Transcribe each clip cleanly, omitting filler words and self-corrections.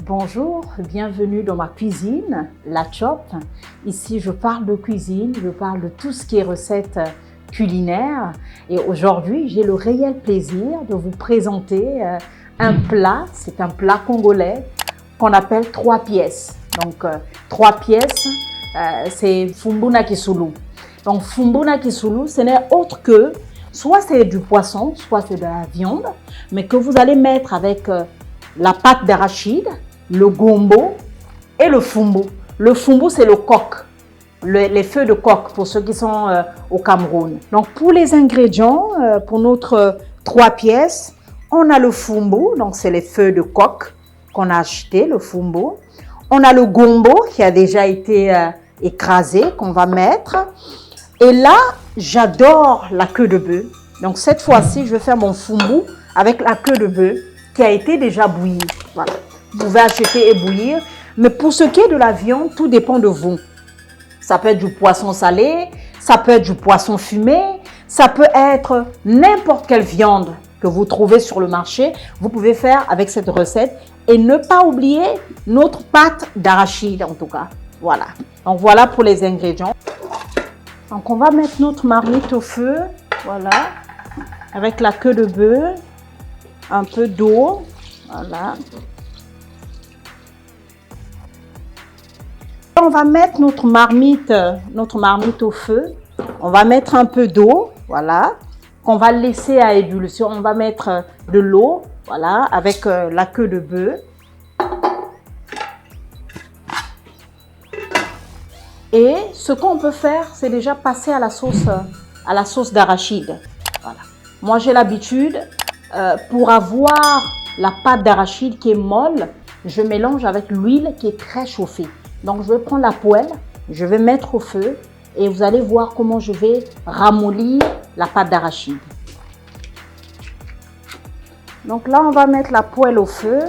Bonjour, bienvenue dans ma cuisine, La Chop. Ici, je parle de cuisine, je parle de tout ce qui est recettes culinaires. Et aujourd'hui, j'ai le réel plaisir de vous présenter un plat. C'est un plat congolais qu'on appelle 3 pièces. Donc, 3 pièces, c'est Fumbuna Kisulu. Donc, Fumbuna Kisulu, ce n'est autre que, soit c'est du poisson, soit c'est de la viande, mais que vous allez mettre avec la pâte d'arachide, le gombo et le fumbu. Le fumbu, c'est le coq, les feuilles de coq pour ceux qui sont au Cameroun. Donc, pour les ingrédients, pour notre 3 pièces, on a le fumbu, donc c'est les feuilles de coq qu'on a acheté, le fumbu. On a le gombo qui a déjà été écrasé, qu'on va mettre. Et là, j'adore la queue de bœuf. Donc, cette fois-ci, je vais faire mon fumbu avec la queue de bœuf qui a été déjà bouillie. Voilà. Vous pouvez acheter et bouillir. Mais pour ce qui est de la viande, tout dépend de vous. Ça peut être du poisson salé, ça peut être du poisson fumé, ça peut être n'importe quelle viande que vous trouvez sur le marché. Vous pouvez faire avec cette recette et ne pas oublier notre pâte d'arachide en tout cas. Voilà. Donc voilà pour les ingrédients. Donc on va mettre notre marmite au feu. Voilà. Avec la queue de bœuf. Un peu d'eau, voilà. On va mettre notre marmite au feu. On va mettre un peu d'eau, voilà, qu'on va laisser à ébullition. On va mettre de l'eau, voilà, avec la queue de bœuf. Et ce qu'on peut faire, c'est déjà passer à la sauce d'arachide. Voilà. Moi, j'ai l'habitude. Pour avoir la pâte d'arachide qui est molle, je mélange avec l'huile qui est très chauffée. Donc, je vais prendre la poêle, je vais mettre au feu et vous allez voir comment je vais ramollir la pâte d'arachide. Donc là, on va mettre la poêle au feu.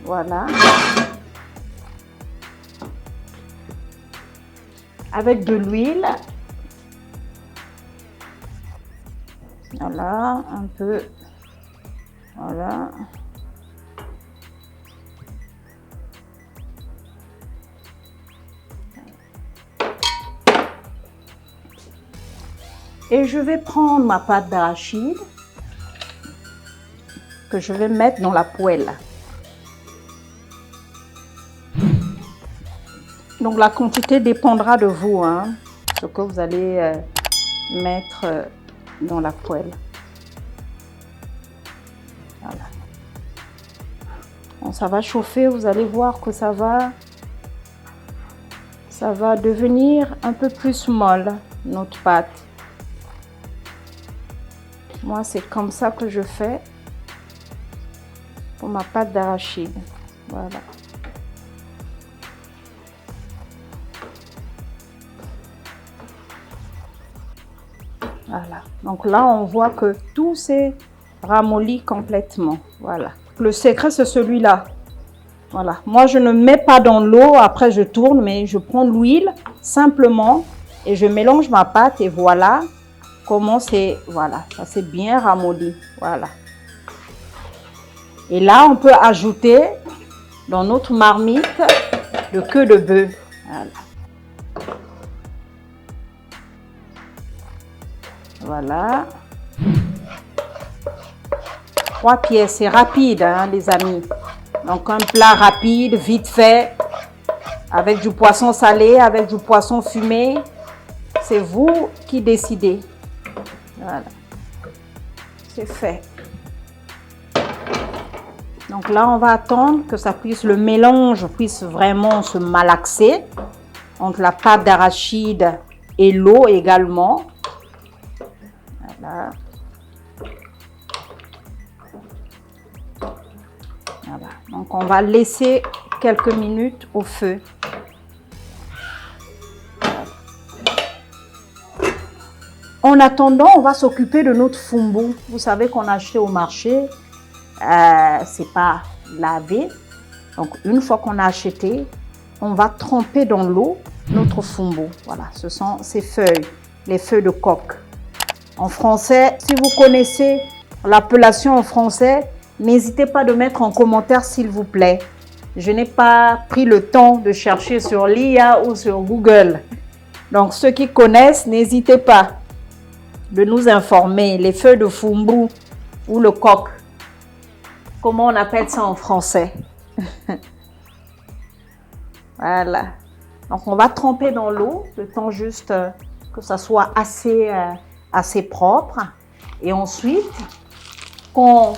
Voilà. Avec de l'huile. Voilà, un peu. Voilà. Et je vais prendre ma pâte d'arachide que je vais mettre dans la poêle. Donc la quantité dépendra de vous, hein, ce que vous allez mettre dans la poêle. Voilà. Bon, ça va chauffer, vous allez voir que ça va devenir un peu plus molle, notre pâte. Moi, c'est comme ça que je fais pour ma pâte d'arachide. Voilà. Voilà. Donc là, on voit que tout s'est ramolli complètement. Voilà. Le secret, c'est celui-là. Voilà. Moi, je ne mets pas dans l'eau. Après, je tourne, mais je prends l'huile simplement et je mélange ma pâte et voilà comment c'est. Voilà. Ça s'est bien ramolli. Voilà. Et là, on peut ajouter dans notre marmite de queue de bœuf. Voilà. Voilà. 3 pièces, c'est rapide, hein, les amis. Donc, un plat rapide, vite fait, avec du poisson salé, avec du poisson fumé. C'est vous qui décidez. Voilà. C'est fait. Donc là, on va attendre que ça puisse, le mélange puisse vraiment se malaxer entre la pâte d'arachide et l'eau également. Voilà. Voilà. Donc, on va laisser quelques minutes au feu. En attendant, on va s'occuper de notre fumbu. Vous savez qu'on a acheté au marché. C'est pas lavé. Donc, une fois qu'on a acheté, on va tremper dans l'eau notre fumbu. Voilà, ce sont ces feuilles, les feuilles de coq. En français, si vous connaissez l'appellation en français, n'hésitez pas de mettre en commentaire s'il vous plaît. Je n'ai pas pris le temps de chercher sur l'IA ou sur Google. Donc, ceux qui connaissent, n'hésitez pas de nous informer. Les feuilles de fumbu ou le coq. Comment on appelle ça en français? Voilà. Donc, on va tremper dans l'eau, le temps juste que ça soit assez propre. Et ensuite, quand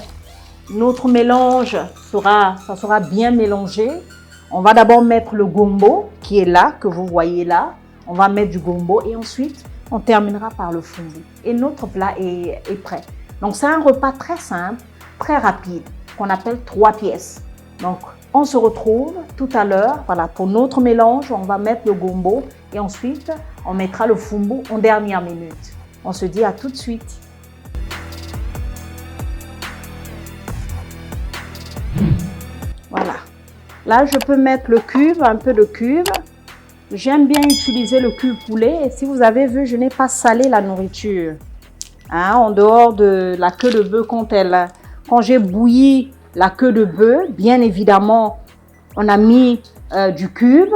notre mélange sera bien mélangé, on va d'abord mettre le gombo qui est là, que vous voyez là. On va mettre du gombo et ensuite, on terminera par le fumbu. Et notre plat est prêt. Donc, c'est un repas très simple, très rapide, qu'on appelle 3 pièces. Donc, on se retrouve tout à l'heure. Voilà, pour notre mélange, on va mettre le gombo et ensuite, on mettra le fumbu en dernière minute. On se dit à tout de suite. Voilà. Là, je peux mettre le cube, un peu de cube. J'aime bien utiliser le cube poulet. Et si vous avez vu, je n'ai pas salé la nourriture. Hein, en dehors de la queue de bœuf, quand j'ai bouilli la queue de bœuf, bien évidemment, on a mis du cube.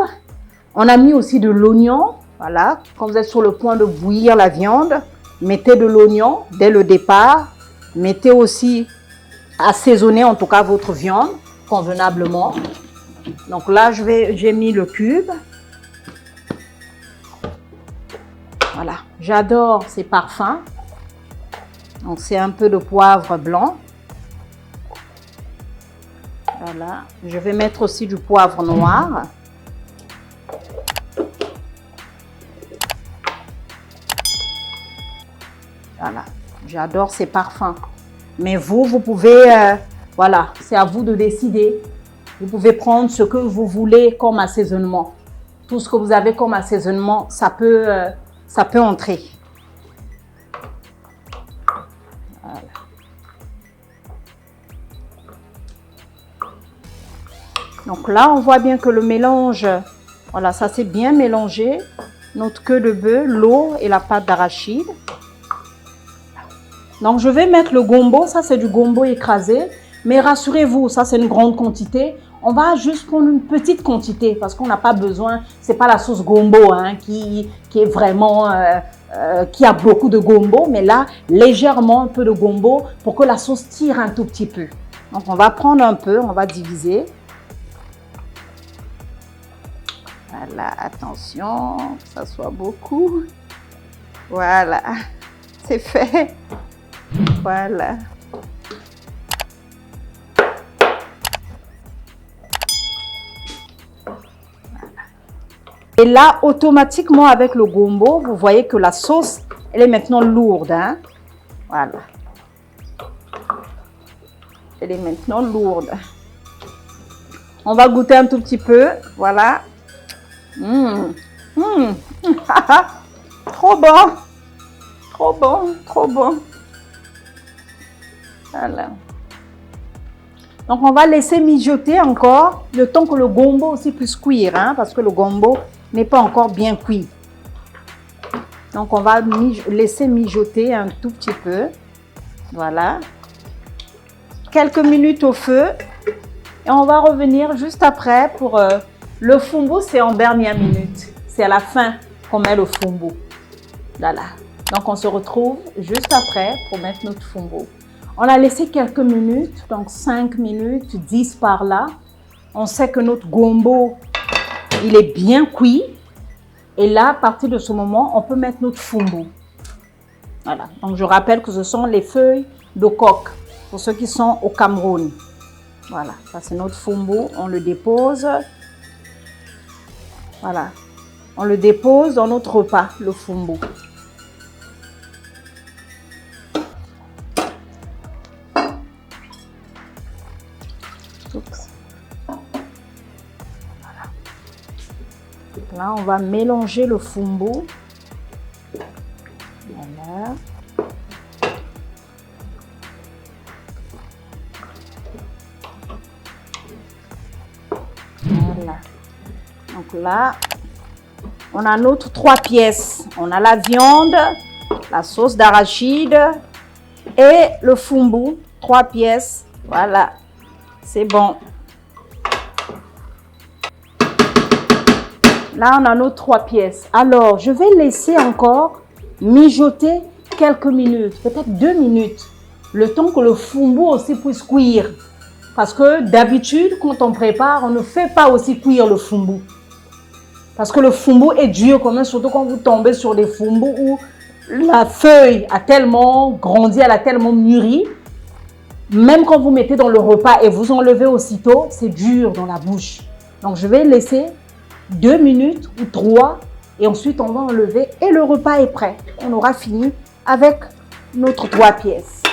On a mis aussi de l'oignon. Voilà. Quand vous êtes sur le point de bouillir la viande, mettez de l'oignon dès le départ. Mettez aussi, assaisonner en tout cas votre viande convenablement. Donc là, j'ai mis le cube. Voilà, j'adore ces parfums. Donc c'est un peu de poivre blanc. Voilà, je vais mettre aussi du poivre noir. Voilà, j'adore ces parfums. Mais vous pouvez, voilà, c'est à vous de décider. Vous pouvez prendre ce que vous voulez comme assaisonnement. Tout ce que vous avez comme assaisonnement, ça peut entrer. Voilà. Donc là, on voit bien que le mélange, voilà, ça s'est bien mélangé. Notre queue de bœuf, l'eau et la pâte d'arachide. Donc, je vais mettre le gombo. Ça, c'est du gombo écrasé. Mais rassurez-vous, ça, c'est une grande quantité. On va juste prendre une petite quantité parce qu'on n'a pas besoin. C'est pas la sauce gombo hein, qui est vraiment, qui a beaucoup de gombo. Mais là, légèrement un peu de gombo pour que la sauce tire un tout petit peu. Donc, on va prendre un peu. On va diviser. Voilà, attention, que ça soit beaucoup. Voilà, c'est fait. Voilà. Et là, automatiquement, avec le gombo, vous voyez que la sauce, elle est maintenant lourde. Hein? Voilà. Elle est maintenant lourde. On va goûter un tout petit peu. Voilà. Trop bon. Trop bon, trop bon. Voilà. Donc, on va laisser mijoter encore le temps que le gombo aussi puisse cuire, hein, parce que le gombo n'est pas encore bien cuit. Donc, on va laisser mijoter un tout petit peu. Voilà. Quelques minutes au feu. Et on va revenir juste après pour le fumbu, c'est en dernière minute. C'est à la fin qu'on met le fumbu. Voilà. Donc, on se retrouve juste après pour mettre notre fumbu. On l'a laissé quelques minutes, donc 5 minutes, 10 par là. On sait que notre gombo, il est bien cuit. Et là, à partir de ce moment, on peut mettre notre fumbu. Voilà. Donc, je rappelle que ce sont les feuilles de coque pour ceux qui sont au Cameroun. Voilà. Ça, c'est notre fumbu. On le dépose. Voilà. On le dépose dans notre repas, le fumbu. Voilà. Là, on va mélanger le fumbu. Voilà. Voilà. Donc là, on a notre 3 pièces. On a la viande, la sauce d'arachide et le fumbu. 3 pièces. Voilà. C'est bon. Là, on a nos 3 pièces. Alors, je vais laisser encore mijoter quelques minutes, peut-être 2 minutes, le temps que le fumbu aussi puisse cuire. Parce que d'habitude, quand on prépare, on ne fait pas aussi cuire le fumbu. Parce que le fumbu est dur quand même, surtout quand vous tombez sur des fumbus où la feuille a tellement grandi, elle a tellement mûri. Même quand vous mettez dans le repas et vous enlevez aussitôt, c'est dur dans la bouche. Donc, je vais laisser 2 minutes ou 3 et ensuite on va enlever et le repas est prêt. On aura fini avec notre 3 pièces.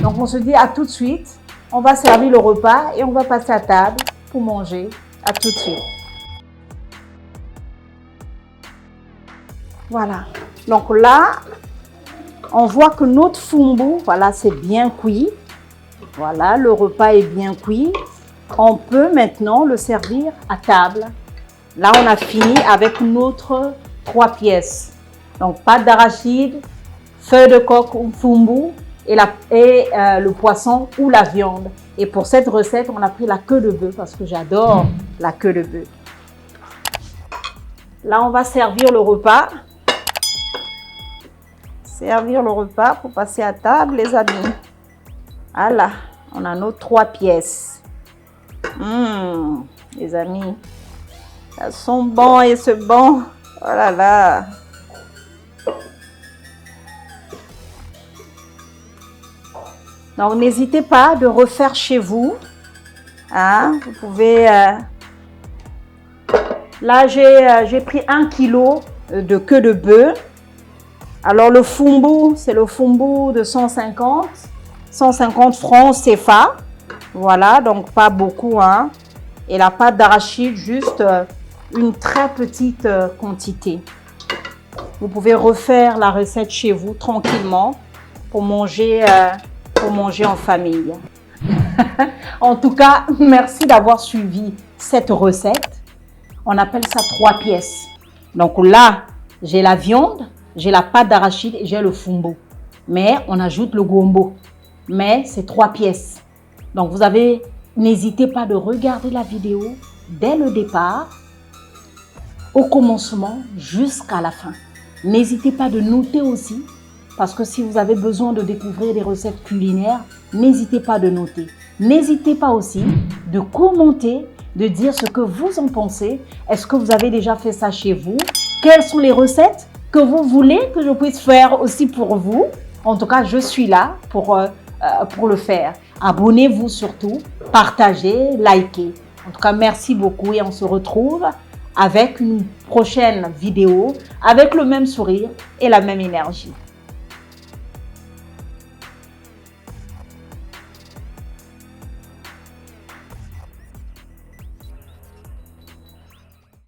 Donc, on se dit à tout de suite. On va servir le repas et on va passer à table pour manger. À tout de suite. Voilà. Donc là, on voit que notre fumbu, voilà, c'est bien cuit. Voilà, le repas est bien cuit. On peut maintenant le servir à table. Là, on a fini avec notre 3 pièces. Donc, pâte d'arachide, feuilles de coque ou fumbu et le poisson ou la viande. Et pour cette recette, on a pris la queue de bœuf parce que j'adore la queue de bœuf. Là, on va servir le repas. Servir le repas pour passer à table, les amis. Voilà, on a nos 3 pièces. Les amis, elles sont bons et c'est bon. Oh là là. Donc, n'hésitez pas de refaire chez vous. Hein? Vous pouvez... Là, j'ai pris 1 kg de queue de bœuf. Alors, le fumbu, c'est le fumbu de 150 francs CFA. Voilà, donc pas beaucoup. Hein? Et la pâte d'arachide, juste une très petite quantité. Vous pouvez refaire la recette chez vous tranquillement pour manger en famille. En tout cas, merci d'avoir suivi cette recette. On appelle ça 3 pièces. Donc là, j'ai la viande, j'ai la pâte d'arachide et j'ai le fumbu. Mais on ajoute le gombo. Mais c'est 3 pièces. Donc vous avez, n'hésitez pas de regarder la vidéo dès le départ, au commencement jusqu'à la fin. N'hésitez pas de noter aussi, parce que si vous avez besoin de découvrir des recettes culinaires, n'hésitez pas de noter. N'hésitez pas aussi de commenter, de dire ce que vous en pensez. Est-ce que vous avez déjà fait ça chez vous? Quelles sont les recettes que vous voulez que je puisse faire aussi pour vous? En tout cas, je suis là pour le faire. Abonnez-vous surtout, partagez, likez. En tout cas, merci beaucoup et on se retrouve avec une prochaine vidéo avec le même sourire et la même énergie.